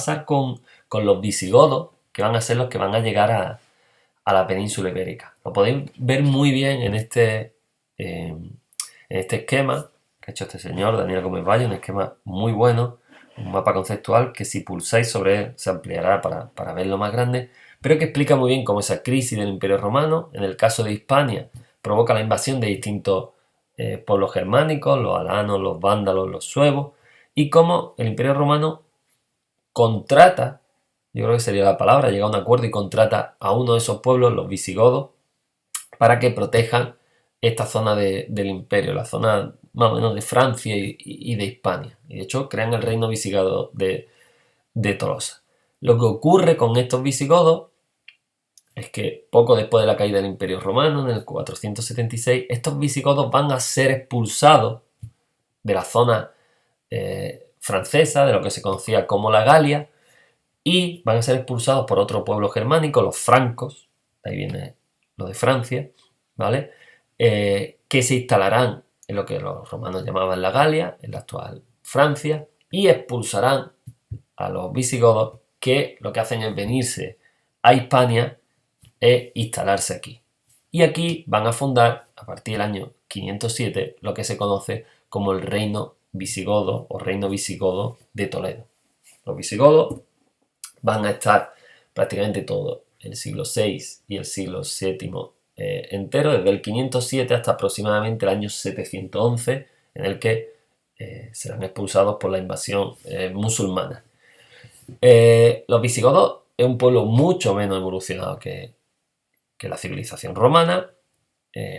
pasar con los visigodos, que van a ser los que van a llegar a la península ibérica. Lo podéis ver muy bien en este esquema que ha hecho este señor, Daniel Gómez Valle, un esquema muy bueno, un mapa conceptual que si pulsáis sobre él se ampliará para verlo más grande, pero que explica muy bien cómo esa crisis del Imperio Romano, en el caso de Hispania, provoca la invasión de distintos pueblos germánicos, los alanos, los vándalos, los suevos, y cómo el Imperio Romano contrata, yo creo que sería la palabra, llega a un acuerdo y contrata a uno de esos pueblos, los visigodos, para que protejan esta zona del imperio, la zona más o menos de Francia y de Hispania. Y de hecho crean el reino visigodo de Tolosa. Lo que ocurre con estos visigodos es que poco después de la caída del Imperio Romano, en el 476, estos visigodos van a ser expulsados de la zona francesa, de lo que se conocía como la Galia, y van a ser expulsados por otro pueblo germánico, los francos, de ahí viene lo de Francia, ¿vale? Que se instalarán en lo que los romanos llamaban la Galia, en la actual Francia, y expulsarán a los visigodos, que lo que hacen es venirse a Hispania e instalarse aquí. Y aquí van a fundar, a partir del año 507, lo que se conoce como el reino visigodo o reino visigodo de Toledo. Los visigodos van a estar prácticamente todo el siglo VI y el siglo VII entero, desde el 507 hasta aproximadamente el año 711, en el que serán expulsados por la invasión musulmana. Los visigodos es un pueblo mucho menos evolucionado que la civilización romana.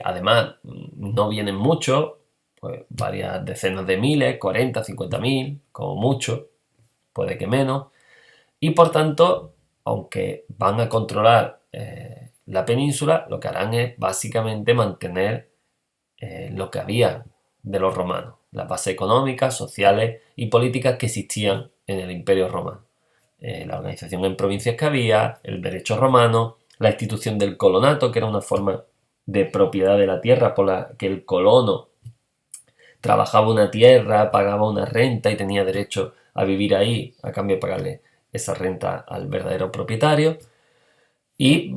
Además, no vienen muchos, pues varias decenas de miles, 40, 50.000, como mucho, puede que menos. Y por tanto, aunque van a controlar la península, lo que harán es básicamente mantener lo que había de los romanos, las bases económicas, sociales y políticas que existían en el Imperio Romano. La organización en provincias que había, el derecho romano, la institución del colonato, que era una forma de propiedad de la tierra por la que el colono trabajaba una tierra, pagaba una renta y tenía derecho a vivir ahí a cambio de pagarle esa renta al verdadero propietario. Y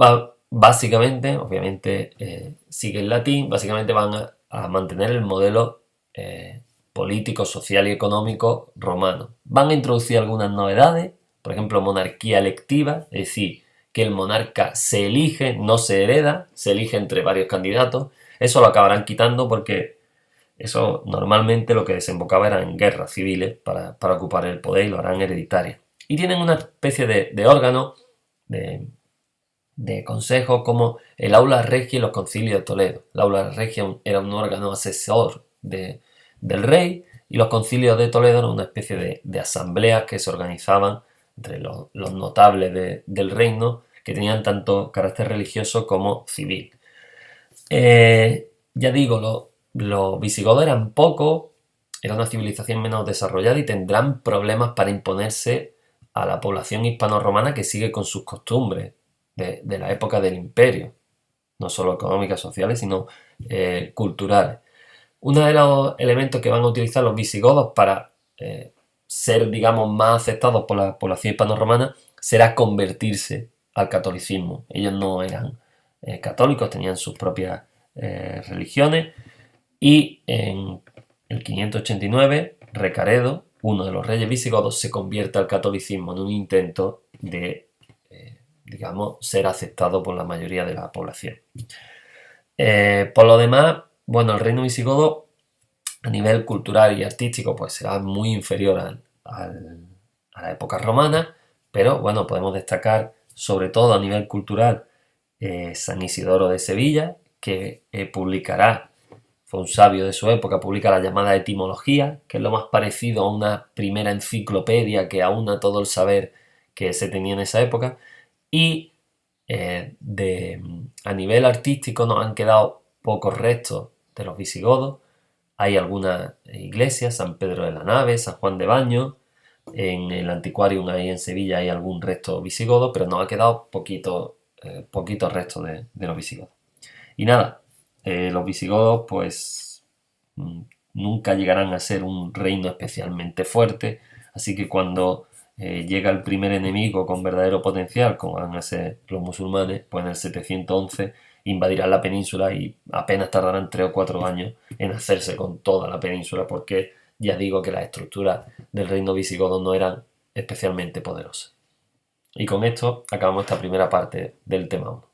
básicamente, obviamente sigue el latín, básicamente van a mantener el modelo político, social y económico romano. Van a introducir algunas novedades, por ejemplo, monarquía electiva, es decir, que el monarca se elige, no se hereda, se elige entre varios candidatos. Eso lo acabarán quitando porque eso normalmente lo que desembocaba era en guerras civiles para ocupar el poder, y lo harán hereditario. Y tienen una especie de órgano, de consejo, como el Aula Regia y los concilios de Toledo. El Aula Regia era un órgano asesor del rey, y los concilios de Toledo eran una especie de asambleas que se organizaban entre los notables del reino, que tenían tanto carácter religioso como civil. Ya digo, los visigodos eran pocos, era una civilización menos desarrollada y tendrán problemas para imponerse a la población hispano-romana, que sigue con sus costumbres de la época del imperio, no solo económicas, sociales, sino culturales. Uno de los elementos que van a utilizar los visigodos para ser, digamos, más aceptados por la población hispano-romana será convertirse al catolicismo. Ellos no eran católicos, tenían sus propias religiones, y en el 589 Recaredo, uno de los reyes visigodos, se convierte al catolicismo en un intento de, digamos, ser aceptado por la mayoría de la población. Por lo demás, bueno, el reino visigodo a nivel cultural y artístico pues será muy inferior a la época romana, pero bueno, podemos destacar sobre todo a nivel cultural San Isidoro de Sevilla, que publicará, fue un sabio de su época, publica la llamada Etimología, que es lo más parecido a una primera enciclopedia que aúna todo el saber que se tenía en esa época. Y a nivel artístico nos han quedado pocos restos de los visigodos. Hay algunas iglesias, San Pedro de la Nave, San Juan de Baños, en el Antiquarium ahí en Sevilla hay algún resto visigodo, pero nos ha quedado poquitos restos de los visigodos. Y nada, los visigodos pues nunca llegarán a ser un reino especialmente fuerte, así que cuando llega el primer enemigo con verdadero potencial, como van a ser los musulmanes, pues en el 711 invadirán la península y apenas tardarán 3 o 4 años en hacerse con toda la península, porque ya digo que las estructuras del reino visigodo no eran especialmente poderosas. Y con esto acabamos esta primera parte del tema 1.